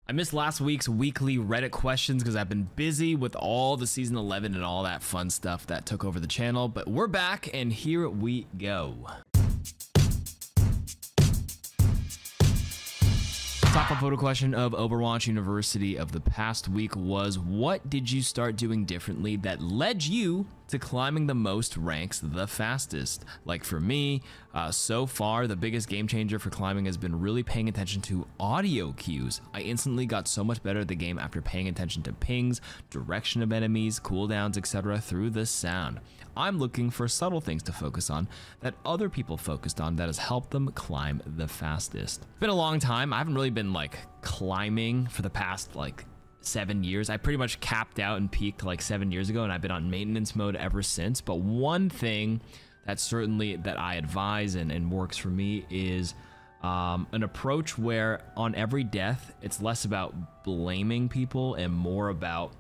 I missed last week's weekly Reddit questions because I've been busy with all the season 11 and all that fun stuff that took over the channel, but we're back and here we go. Top photo question of Overwatch University of the past week was, what did you start doing differently that led you to climbing the most ranks the fastest? Like for me, so far the biggest game changer for climbing has been really paying attention to audio cues. I instantly got so much better at the game after paying attention to pings, direction of enemies, cooldowns, etc. through the sound. I'm looking for subtle things to focus on that other people focused on that has helped them climb the fastest. It's been a long time. I haven't really been like climbing for the past like 7 years. I pretty much capped out and peaked like 7 years ago, and I've been on maintenance mode ever since. But one thing that certainly that I advise and works for me is an approach where on every death, it's less about blaming people and more about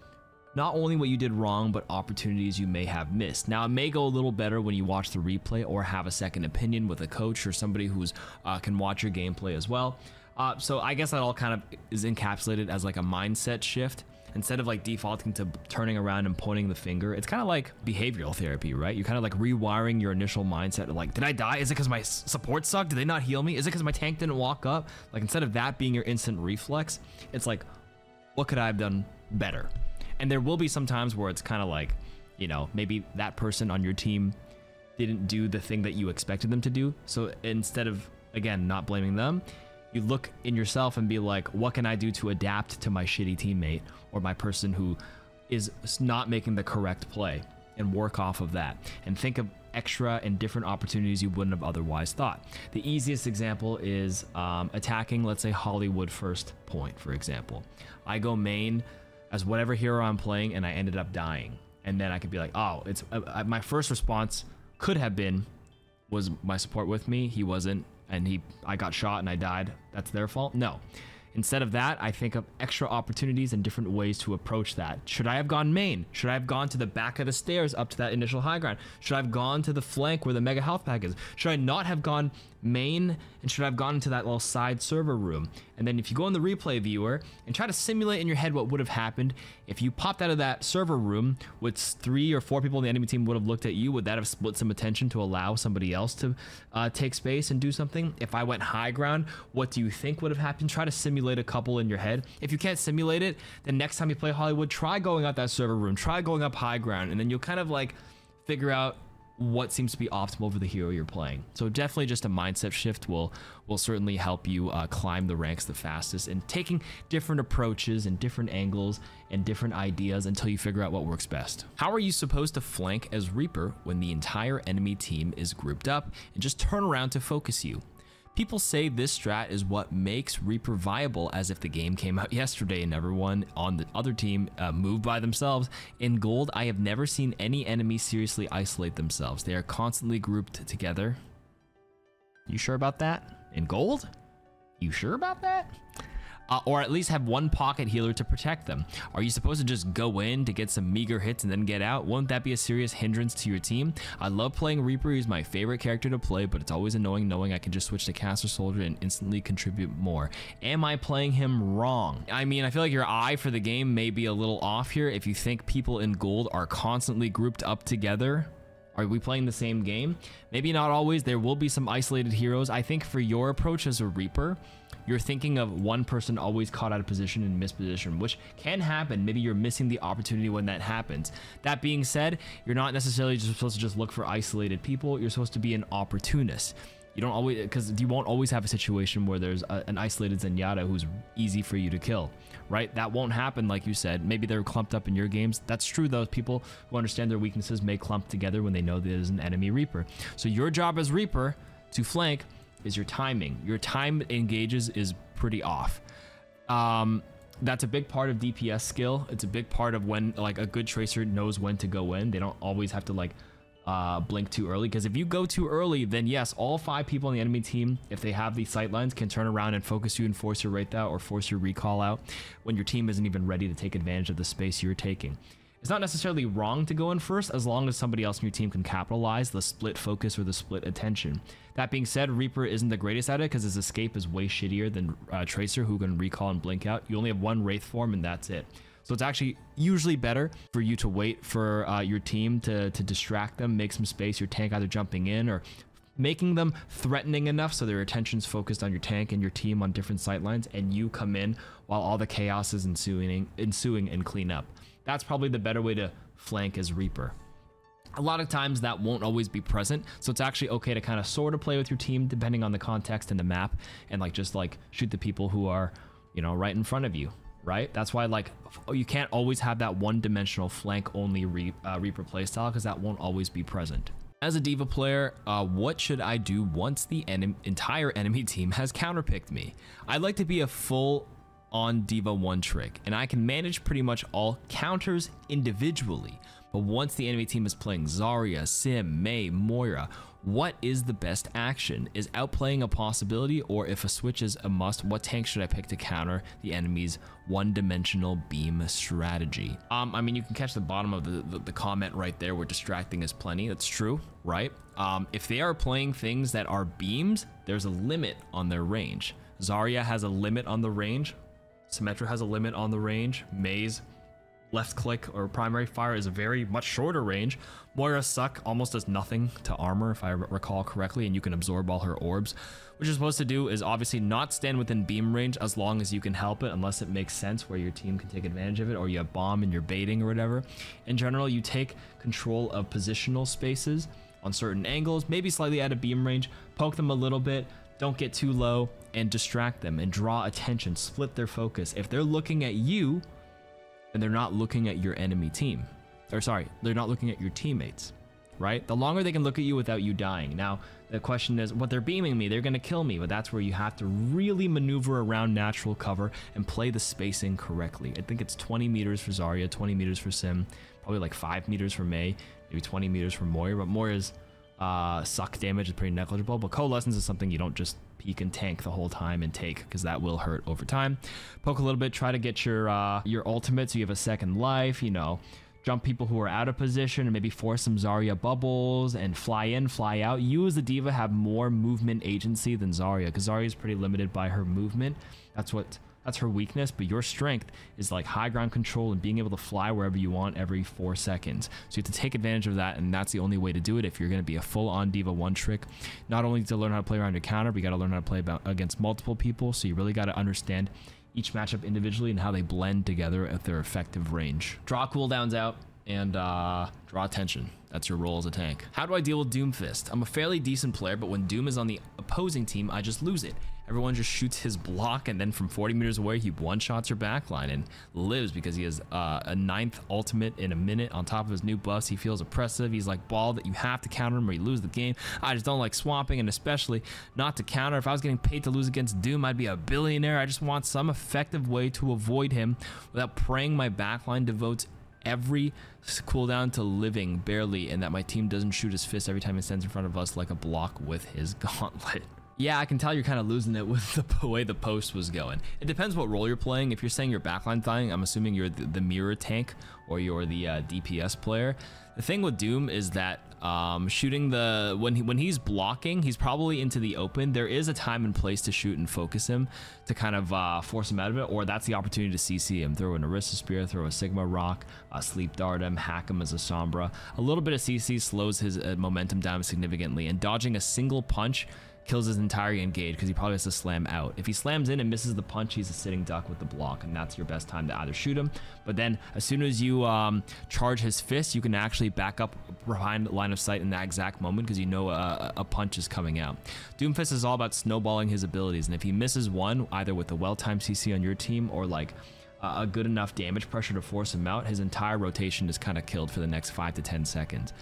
not only what you did wrong, but opportunities you may have missed. Now, it may go a little better when you watch the replay or have a second opinion with a coach or somebody who's can watch your gameplay as well. So I guess that all kind of is encapsulated as like a mindset shift. Instead of like defaulting to turning around and pointing the finger, it's kind of like behavioral therapy, right? You're kind of like rewiring your initial mindset of like, did I die? Is it because my support sucked? Did they not heal me? Is it because my tank didn't walk up? Like instead of that being your instant reflex, it's like, what could I have done better? And there will be some times where it's kind of like, you know, maybe that person on your team didn't do the thing that you expected them to do. So instead of, again, not blaming them, you look in yourself and be like, what can I do to adapt to my shitty teammate or my person who is not making the correct play, and work off of that and think of extra and different opportunities you wouldn't have otherwise thought. The easiest example is attacking, let's say, Hollywood first point, for example. I go main as whatever hero I'm playing and I ended up dying. And then I could be like, oh, it's my first response could have been, was my support with me? He wasn't, and I got shot and I died. That's their fault? No. Instead of that, I think of extra opportunities and different ways to approach that. Should I have gone main? Should I have gone to the back of the stairs up to that initial high ground? Should I have gone to the flank where the mega health pack is? Should I not have gone main? And should I have gone into that little side server room? And then if you go in the replay viewer and try to simulate in your head what would have happened if you popped out of that server room with 3 or 4 people in the enemy team would have looked at you, would that have split some attention to allow somebody else to take space and do something? If I went high ground, what do you think would have happened? Try to simulate a couple in your head. If you can't simulate it, then next time you play Hollywood, try going out that server room, try going up high ground, and then you'll kind of like figure out what seems to be optimal for the hero you're playing. So definitely just a mindset shift will certainly help you climb the ranks the fastest, and taking different approaches and different angles and different ideas until you figure out what works best. How are you supposed to flank as Reaper when the entire enemy team is grouped up and just turn around to focus you? People say this strat is what makes Reaper viable, as if the game came out yesterday and everyone on the other team moved by themselves. In Gold, I have never seen any enemy seriously isolate themselves. They are constantly grouped together. You sure about that? In Gold? You sure about that? Or at least have one pocket healer to protect them. Are you supposed to just go in to get some meager hits and then get out? Won't that be a serious hindrance to your team? I love playing Reaper. He's my favorite character to play, but it's always annoying knowing I can just switch to Caster Soldier and instantly contribute more. Am I playing him wrong? I mean, I feel like your eye for the game may be a little off here if you think people in Gold are constantly grouped up together. Are we playing the same game? Maybe not always. There will be some isolated heroes. I think for your approach as a Reaper, you're thinking of one person always caught out of position and misposition, which can happen. Maybe you're missing the opportunity when that happens. That being said, you're not necessarily just supposed to just look for isolated people. You're supposed to be an opportunist. You don't always, because you won't always have a situation where there's an isolated Zenyatta who's easy for you to kill, right? That won't happen, like you said. Maybe they're clumped up in your games. That's true, though. People who understand their weaknesses may clump together when they know there's an enemy Reaper. So your job as Reaper to flank is your timing. Your time engages is pretty off. That's a big part of DPS skill. It's a big part of when like a good tracer knows when to go in. They don't always have to like blink too early, because if you go too early, then yes, all 5 people on the enemy team, if they have these sight lines, can turn around and focus you and force your wraith out or force your recall out when your team isn't even ready to take advantage of the space you're taking. It's not necessarily wrong to go in first as long as somebody else in your team can capitalize the split focus or the split attention. That being said, Reaper isn't the greatest at it because his escape is way shittier than Tracer, who can recall and blink out. You only have one Wraith form and that's it. So it's actually usually better for you to wait for your team to distract them, make some space, your tank either jumping in or making them threatening enough so their attention's focused on your tank and your team on different sight lines, and you come in while all the chaos is ensuing and clean up. That's probably the better way to flank as Reaper. A lot of times that won't always be present, so it's actually okay to kind of sort of play with your team depending on the context and the map, and like just like shoot the people who are, you know, right in front of you. Right? That's why like you can't always have that one-dimensional flank-only Reaper playstyle because that won't always be present. As a D.Va player, what should I do once the entire enemy team has counterpicked me? I'd like to be a full-on D.Va one-trick, and I can manage pretty much all counters individually. But once the enemy team is playing Zarya, Sim, Mei, Moira, what is the best action? Is outplaying a possibility, or if a switch is a must, what tank should I pick to counter the enemy's one-dimensional beam strategy? I mean, you can catch the bottom of the comment right there where distracting is plenty. That's true, right? If they are playing things that are beams, there's a limit on their range. Zarya has a limit on the range. Symmetra has a limit on the range. Mei's left click or primary fire is a very much shorter range. Moira's suck almost does nothing to armor, if I recall correctly, and you can absorb all her orbs. What you're supposed to do is obviously not stand within beam range as long as you can help it, unless it makes sense where your team can take advantage of it, or you have bomb and you're baiting or whatever. In general, you take control of positional spaces on certain angles, maybe slightly out of beam range, poke them a little bit, don't get too low, and distract them and draw attention, split their focus. If they're looking at you, and they're not looking at your enemy team, or sorry, they're not looking at your teammates, right? The longer they can look at you without you dying. Now, the question is, what they're beaming me, they're gonna kill me, but that's where you have to really maneuver around natural cover and play the spacing correctly. I think it's 20 meters for Zarya, 20 meters for Sim, probably like 5 meters for Mei, maybe 20 meters for Moira, but Moira's suck damage is pretty negligible, but coalescence is something you don't just peek and tank the whole time and take, because that will hurt over time. Poke a little bit, try to get your ultimate so you have a second life, you know, jump people who are out of position and maybe force some Zarya bubbles and fly in, fly out. You as the D.Va have more movement agency than Zarya, because Zarya is pretty limited by her movement. That's her weakness, but your strength is like high ground control and being able to fly wherever you want every 4 seconds. So you have to take advantage of that, and that's the only way to do it if you're going to be a full-on D.Va one-trick. Not only to learn how to play around your counter, but you got to learn how to play against multiple people, so you really got to understand each matchup individually and how they blend together at their effective range. Draw cooldowns out and draw attention. That's your role as a tank. How do I deal with Doomfist? I'm a fairly decent player, but when Doom is on the opposing team, I just lose it. Everyone just shoots his block, and then from 40 meters away, he one-shots your backline and lives because he has a 9th ultimate in a minute on top of his new buffs. He feels oppressive. He's like ball that you have to counter him or you lose the game. I just don't like swamping, and especially not to counter. If I was getting paid to lose against Doom, I'd be a billionaire. I just want some effective way to avoid him without praying my backline devotes every cooldown to living barely, and that my team doesn't shoot his fist every time he stands in front of us like a block with his gauntlet. Yeah, I can tell you're kind of losing it with the way the post was going. It depends what role you're playing. If you're saying you're backline dying, I'm assuming you're the mirror tank or you're the DPS player. The thing with Doom is that shooting when he's blocking, he's probably into the open. There is a time and place to shoot and focus him to kind of force him out of it, or that's the opportunity to CC him. Throw an Orisa Spear, throw a Sigma Rock, Sleep Dart him, hack him as a Sombra. A little bit of CC slows his momentum down significantly, and dodging a single punch kills his entire engage because he probably has to slam out. If he slams in and misses the punch, he's a sitting duck with the block, and that's your best time to either shoot him. But then as soon as you charge his fist, you can actually back up behind line of sight in that exact moment because you know a punch is coming out. Doomfist is all about snowballing his abilities, and if he misses one, either with a well-timed CC on your team or like a good enough damage pressure to force him out, his entire rotation is kind of killed for the next 5 to 10 seconds.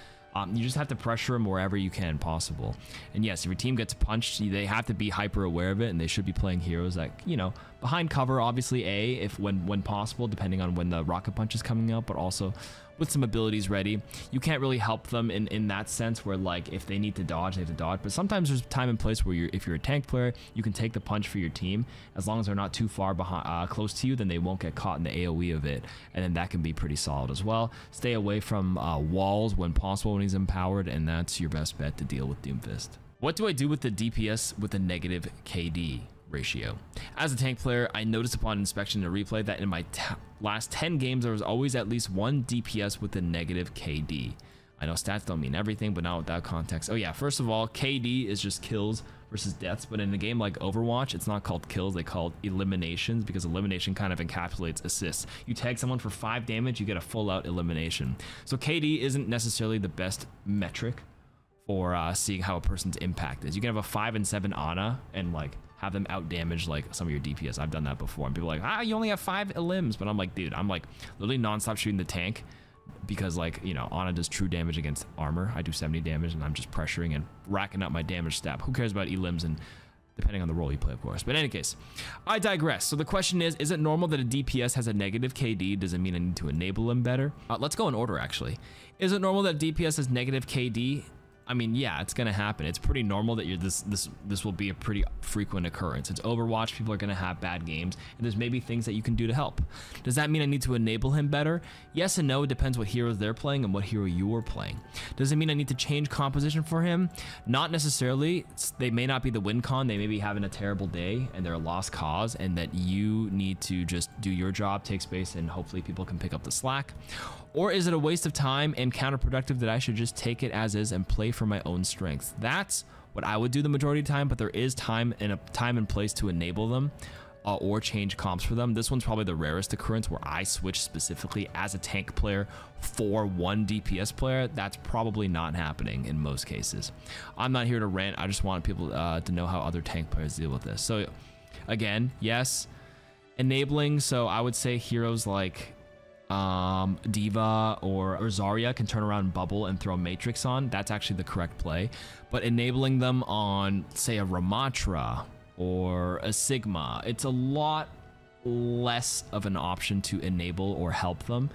You just have to pressure him wherever you can possible. And yes, if your team gets punched, they have to be hyper aware of it, and they should be playing heroes that, you know, behind cover, obviously, if when possible, depending on when the rocket punch is coming out, but also with some abilities ready. You can't really help them in that sense where like if they need to dodge, they have to dodge. But sometimes there's time and place where if you're a tank player, you can take the punch for your team. As long as they're not too far behind, close to you, then they won't get caught in the AoE of it. And then that can be pretty solid as well. Stay away from walls when possible when he's empowered, and that's your best bet to deal with Doomfist. What do I do with the DPS with a negative KD ratio? As a tank player, I noticed upon inspection and replay that in my last 10 games, there was always at least one DPS with a negative KD. I know stats don't mean everything, but not without context. Oh yeah, first of all, KD is just kills versus deaths, but in a game like Overwatch, it's not called kills, they call it eliminations, because elimination kind of encapsulates assists. You tag someone for 5 damage, you get a full out elimination. So KD isn't necessarily the best metric for seeing how a person's impact is. You can have a 5 and 7 Ana and like have them out damage like some of your DPS. I've done that before, and people are like, you only have 5 elims, but I'm like, dude, I'm like literally non-stop shooting the tank because like, you know, Ana does true damage against armor. I do 70 damage and I'm just pressuring and racking up my damage stat. Who cares about elims and depending on the role you play, of course. But in any case, I digress. So the question is it normal that a DPS has a negative KD? Does it mean I need to enable him better? Let's go in order actually. Is it normal that DPS has negative KD? I mean, yeah, it's gonna happen. It's pretty normal that this will be a pretty frequent occurrence. It's Overwatch, people are gonna have bad games, and there's maybe things that you can do to help. Does that mean I need to enable him better? Yes and no, it depends what heroes they're playing and what hero you're playing. Does it mean I need to change composition for him? Not necessarily. They may not be the win con, they may be having a terrible day and they're a lost cause, and that you need to just do your job, take space, and hopefully people can pick up the slack. Or is it a waste of time and counterproductive that I should just take it as is and play for my own strengths? That's what I would do the majority of the time, but there is time and place to enable them or change comps for them. This one's probably the rarest occurrence where I switch specifically as a tank player for one DPS player. That's probably not happening in most cases. I'm not here to rant. I just want people to know how other tank players deal with this. So again, yes, enabling. So I would say heroes like D.Va or Zarya can turn around bubble and throw Matrix on. That's actually the correct play. But enabling them on, say, a Ramatra or a Sigma, it's a lot less of an option to enable or help them.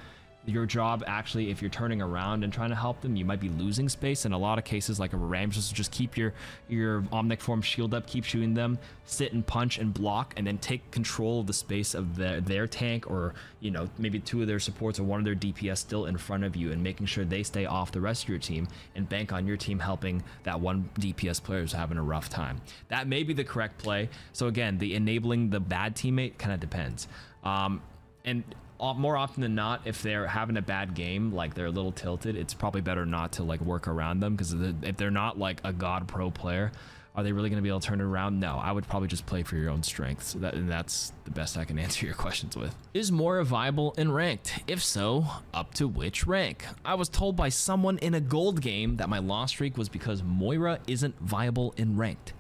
Your job actually, if you're turning around and trying to help them, you might be losing space. In a lot of cases, like a Ramses, just keep your Omnic form shield up, keep shooting them, sit and punch and block, and then take control of the space of their tank, or you know, maybe 2 of their supports or 1 of their DPS still in front of you, and making sure they stay off the rest of your team, and bank on your team helping that one DPS player who's having a rough time. That may be the correct play. So again, the enabling the bad teammate kind of depends. And more often than not, if they're having a bad game, like they're a little tilted, it's probably better not to like work around them, because if they're not like a god pro player, are they really going to be able to turn it around? No, I would probably just play for your own strengths. And that's the best I can answer your questions with. Is Moira viable in ranked? If so, up to which rank? I was told by someone in a gold game that my loss streak was because Moira isn't viable in ranked.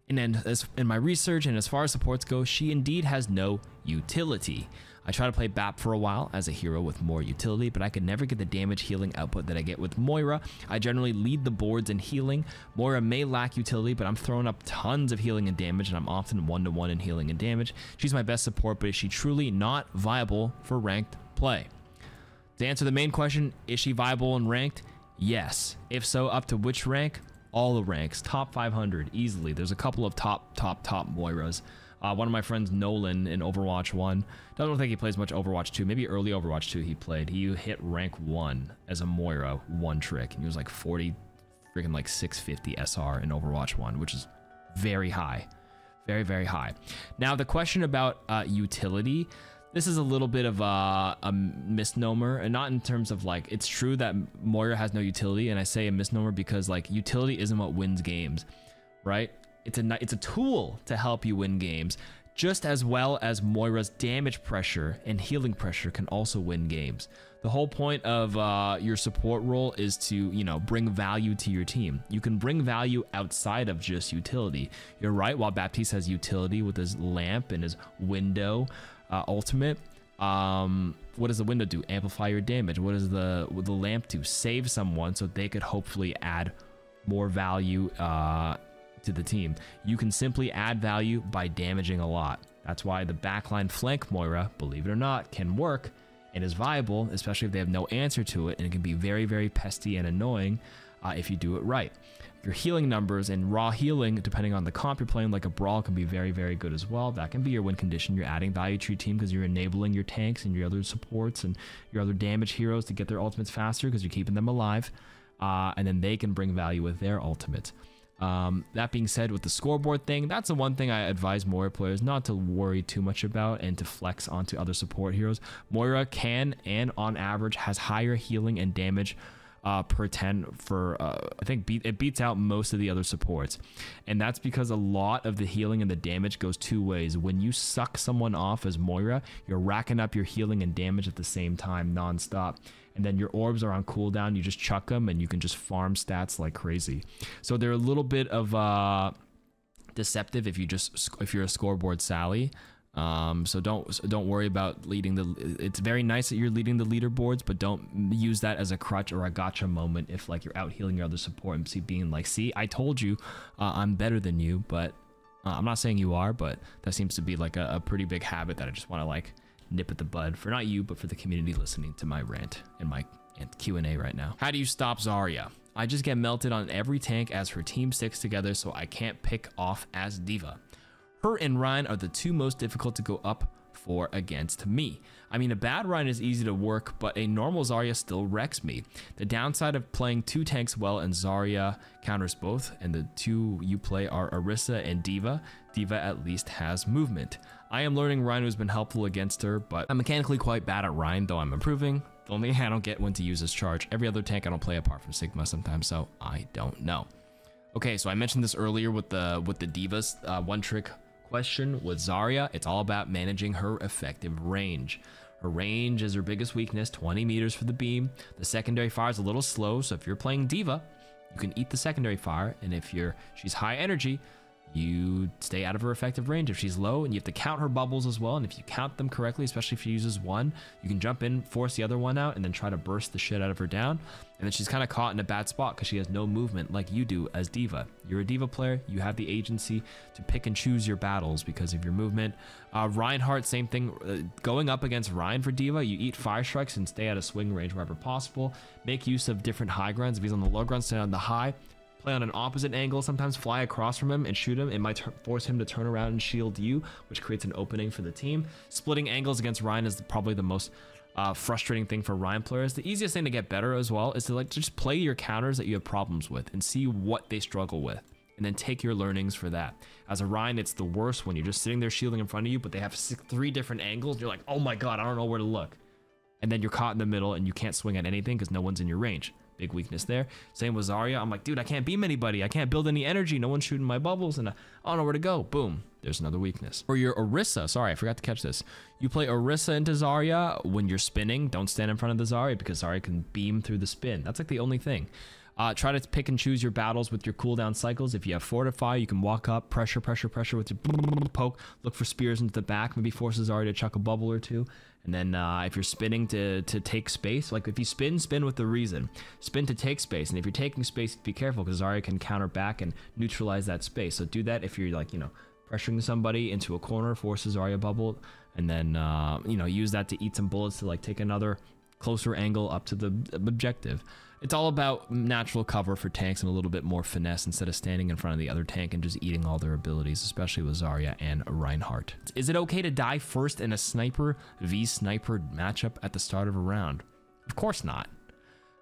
And then in my research and as far as supports go, she indeed has no utility. I tried to play BAP for a while as a hero with more utility, but I could never get the damage healing output that I get with Moira. I generally lead the boards in healing. Moira may lack utility, but I'm throwing up tons of healing and damage, and I'm often 1-to-1 in healing and damage. She's my best support, but is she truly not viable for ranked play? To answer the main question, is she viable in ranked? Yes. If so, up to which rank? All the ranks. Top 500, easily. There's a couple of top Moiras. One of my friends, Nolan, in Overwatch 1, don't think he plays much Overwatch 2. Maybe early Overwatch 2 he played. He hit rank 1 as a Moira, 1 trick. And he was like 40, freaking like 650 SR in Overwatch 1, which is very high. Very, very high. Now, the question about utility, this is a little bit of a misnomer, and not in terms of like, it's true that Moira has no utility, and I say a misnomer because like utility isn't what wins games, right? It's a tool to help you win games, just as well as Moira's damage pressure and healing pressure can also win games. The whole point of your support role is to, you know, bring value to your team. You can bring value outside of just utility. You're right, while Baptiste has utility with his lamp and his window ultimate, what does the window do? Amplify your damage. What does the lamp do? Save someone so they could hopefully add more value to the team. You can simply add value by damaging a lot. That's why the backline flank Moira, believe it or not, can work and is viable, especially if they have no answer to it, and it can be very, very pesty and annoying if you do it right. Your healing numbers and raw healing, depending on the comp you're playing, like a Brawl, can be very, very good as well. That can be your win condition. You're adding value to your team because you're enabling your tanks and your other supports and your other damage heroes to get their ultimates faster because you're keeping them alive. And then they can bring value with their ultimate. That being said, with the scoreboard thing, that's the one thing I advise Moira players not to worry too much about and to flex onto other support heroes. Moira can, and on average, has higher healing and damage per 10 for I think it beats out most of the other supports, and that's because a lot of the healing and the damage goes two ways. When you suck someone off as Moira, you're racking up your healing and damage at the same time non-stop, and then your orbs are on cooldown. You just chuck them and you can just farm stats like crazy. So they're a little bit of deceptive if you're a scoreboard Sally. So don't worry about leading it's very nice that you're leading the leaderboards, but don't use that as a crutch or a gotcha moment if like you're out healing your other support and being like, see, I told you I'm better than you. But I'm not saying you are, but that seems to be like a pretty big habit that I just want to like nip at the bud for not you, but for the community listening to my rant and my Q&A right now. How do you stop Zarya? I just get melted on every tank as her team sticks together, so I can't pick off as D.Va. Her and Rein are the two most difficult to go up for against me. I mean, a bad Rein is easy to work, but a normal Zarya still wrecks me. The downside of playing two tanks well and Zarya counters both, and the two you play are Orisa and D.Va. D.Va at least has movement. I am learning Rein has been helpful against her, but I'm mechanically quite bad at Rein, though I'm improving. The only thing I don't get when to use his charge. Every other tank I don't play apart from Sigma sometimes, so I don't know. Okay, so I mentioned this earlier with the D.Va's one trick question with Zarya. It's all about managing her effective range. Her range is her biggest weakness, 20 meters for the beam. The secondary fire is a little slow, so if you're playing D.Va, you can eat the secondary fire, and if she's high energy, you stay out of her effective range. If she's low, and you have to count her bubbles as well, and if you count them correctly, especially if she uses one, you can jump in, force the other one out, and then try to burst the shit out of her down. And then she's kind of caught in a bad spot because she has no movement like you do as D.Va. You're a D.Va player, you have the agency to pick and choose your battles because of your movement. Reinhardt, same thing. Going up against Rein for D.Va, you eat fire strikes and stay out of swing range wherever possible. Make use of different high grounds. If he's on the low ground, stay on the high. Play on an opposite angle, sometimes fly across from him and shoot him. It might force him to turn around and shield you, which creates an opening for the team. Splitting angles against Rein is probably the most frustrating thing for Rein players. The easiest thing to get better as well is to like just play your counters that you have problems with and see what they struggle with, and then take your learnings for that. As a Rein, it's the worst when you're just sitting there shielding in front of you, but they have 3 different angles. You're like, oh my god, I don't know where to look. And then you're caught in the middle and you can't swing at anything because no one's in your range. Big weakness there. Same with Zarya. I'm like, dude, I can't beam anybody. I can't build any energy. No one's shooting my bubbles, and I don't know where to go. Boom. There's another weakness. For your Orisa, sorry, I forgot to catch this. You play Orisa into Zarya when you're spinning. Don't stand in front of the Zarya because Zarya can beam through the spin. That's like the only thing. Try to pick and choose your battles with your cooldown cycles. If you have Fortify, you can walk up, pressure with your poke, look for spears into the back, maybe force Zarya to chuck a bubble or two. And then if you're spinning to take space, like if you spin with the reason. Spin to take space. And if you're taking space, be careful because Zarya can counter back and neutralize that space. So do that if you're like, pressuring somebody into a corner, force Zarya bubble, and then, use that to eat some bullets to like take another closer angle up to the objective. It's all about natural cover for tanks and a little bit more finesse instead of standing in front of the other tank and just eating all their abilities, especially with Zarya and Reinhardt. Is it okay to die first in a sniper v sniper matchup at the start of a round? Of course not.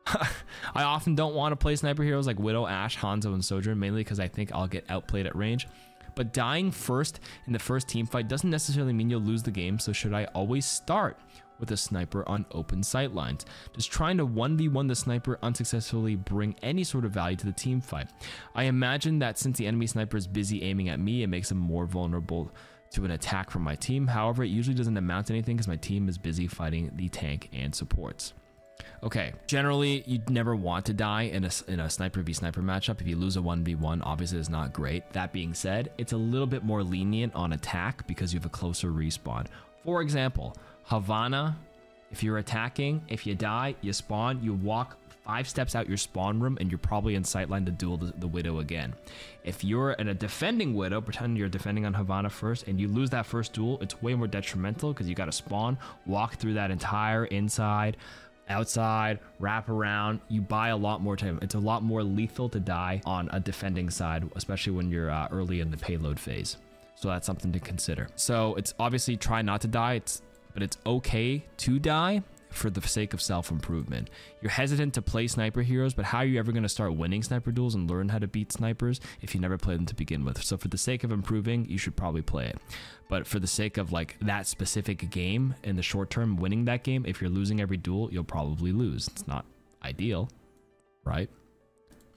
I often don't want to play sniper heroes like Widow, Ashe, Hanzo, and Sojourn, mainly because I think I'll get outplayed at range. But dying first in the first team fight doesn't necessarily mean you'll lose the game, so should I always start with a sniper on open sight lines? Does trying to 1v1 the sniper unsuccessfully bring any sort of value to the team fight? I imagine that since the enemy sniper is busy aiming at me, it makes him more vulnerable to an attack from my team. However, it usually doesn't amount to anything because my team is busy fighting the tank and supports. Okay, generally you'd never want to die in a sniper v sniper matchup. If you lose a 1v1, obviously it's not great. That being said, it's a little bit more lenient on attack because you have a closer respawn. For example, Havana, if you're attacking, if you die, you spawn, you walk 5 steps out your spawn room, and you're probably in sightline to duel the Widow again. If you're in a defending Widow, pretend you're defending on Havana first, and you lose that first duel, it's way more detrimental because you got to spawn, walk through that entire inside, outside, wrap around. You buy a lot more time. It's a lot more lethal to die on a defending side, especially when you're early in the payload phase. So that's something to consider. So it's obviously try not to die, but it's okay to die for the sake of self-improvement. You're hesitant to play sniper heroes, but how are you ever going to start winning sniper duels and learn how to beat snipers if you never played them to begin with? So for the sake of improving, you should probably play it. But for the sake of like that specific game in the short term, winning that game, if you're losing every duel, you'll probably lose. It's not ideal, right?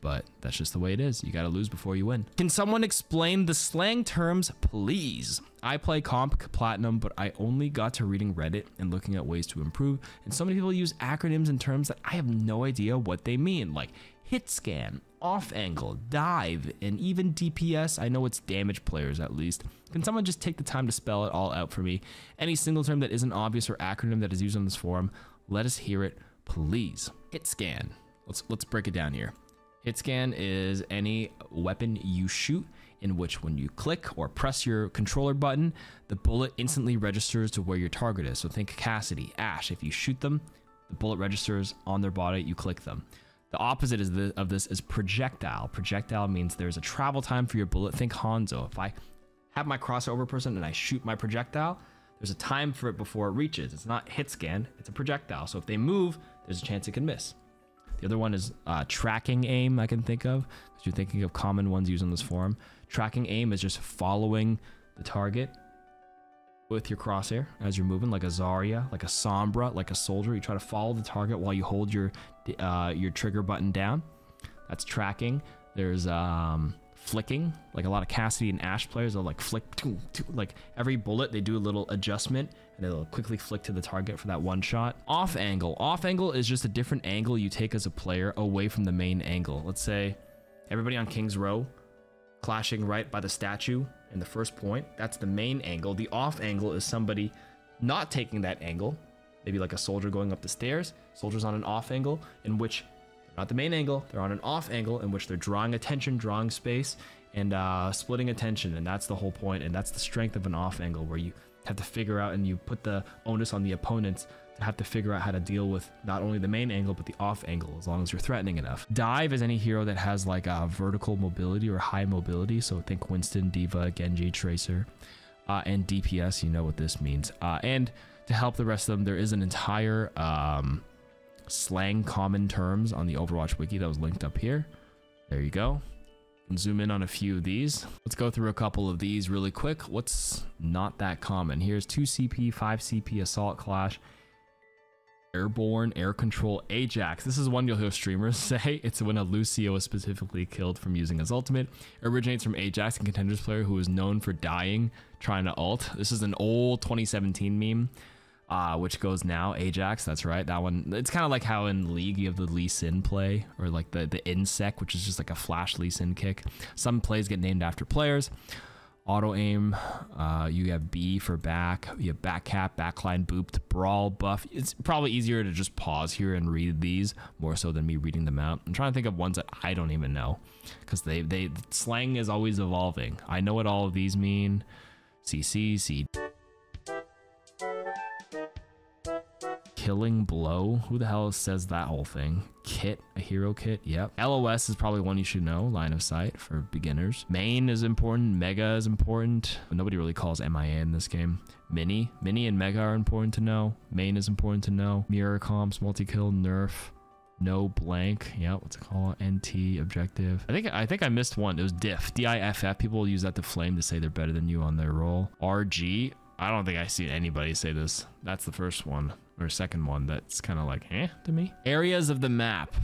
But that's just the way it is. You got to lose before you win. Can someone explain the slang terms, please? I play comp platinum, but I only got to reading Reddit and looking at ways to improve. And so many people use acronyms and terms that I have no idea what they mean, like hit scan, off angle, dive, and even DPS. I know it's damage players at least. Can someone just take the time to spell it all out for me? Any single term that isn't obvious or acronym that is used on this forum, let us hear it, please. Hit scan. Let's break it down here. Hit scan is any weapon you shoot in which when you click or press your controller button, the bullet instantly registers to where your target is. So think Cassidy, Ashe. If you shoot them, the bullet registers on their body, you click them. The opposite of this is projectile. Projectile means there's a travel time for your bullet. Think Hanzo. If I have my crossover person and I shoot my projectile, there's a time for it before it reaches. It's not hit scan, it's a projectile. So if they move, there's a chance it can miss. The other one is tracking aim, I can think of, because you're thinking of common ones used on this forum. Tracking aim is just following the target with your crosshair as you're moving, like a Zarya, like a Sombra, like a soldier. You try to follow the target while you hold your trigger button down. That's tracking. There's flicking, like a lot of Cassidy and Ashe players, they'll like flick, like every bullet, they do a little adjustment and they'll quickly flick to the target for that one shot. Off angle. Off angle is just a different angle you take as a player away from the main angle. Let's say everybody on King's Row clashing right by the statue in the first point. That's the main angle. The off angle is somebody not taking that angle, maybe like a soldier going up the stairs. Soldier's on an off angle in which not the main angle, they're on an off angle in which they're drawing attention, drawing space, and splitting attention, and that's the whole point, and that's the strength of an off angle, where you have to figure out and you put the onus on the opponents to have to figure out how to deal with not only the main angle but the off angle, as long as you're threatening enough. Dive is any hero that has like vertical mobility or high mobility, so think Winston, D.Va, Genji, Tracer, and DPS. You know what this means. And to help the rest of them, there is an entire slang common terms on the Overwatch wiki that was linked up here. There you go. And zoom in on a few of these. Let's go through a couple of these really quick. What's not that common? Here's 2 CP, 5 CP, assault clash, airborne, air control, Ajax. This is one you'll hear streamers say. It's when a Lucio is specifically killed from using his ultimate. It originates from Ajax, a contenders player who is known for dying trying to ult. This is an old 2017 meme. Which goes now, Ajax, that's right, that one. It's kind of like how in League you have the Lee Sin play, or like the Insec, which is just like a flash Lee Sin kick. Some plays get named after players. Auto aim, you have B for back, you have back cap, backline booped, brawl, buff. It's probably easier to just pause here and read these more so than me reading them out. I'm trying to think of ones that I don't even know, because slang is always evolving. I know what all of these mean. CC, C. Killing blow. Who the hell says that whole thing? Kit, a hero kit. Yep. LOS is probably one you should know. Line of sight for beginners. Main is important. Mega is important. But nobody really calls MIA in this game. Mini and Mega are important to know. Main is important to know. Mirror comps, multi-kill, nerf. No blank. Yeah, what's it called? NT objective. I think I missed one. It was diff. DIFF. People use that to flame to say they're better than you on their role. RG. I don't think I've seen anybody say this. That's the first one. Or second one that's kind of like to me. Areas of the map: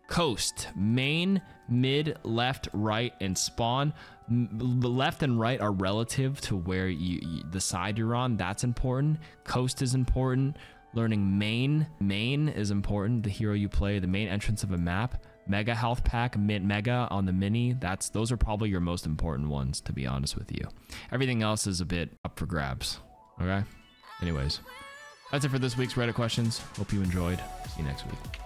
coast, main, mid, left, right, and spawn. Left and right are relative to where the side you're on. That's important. Coast is important. Learning main is important. The hero you play, the main entrance of a map. Mega health pack, mega on the mini. Those are probably your most important ones, to be honest with you. Everything else is a bit up for grabs. Okay. Anyways. That's it for this week's Reddit questions. Hope you enjoyed. See you next week.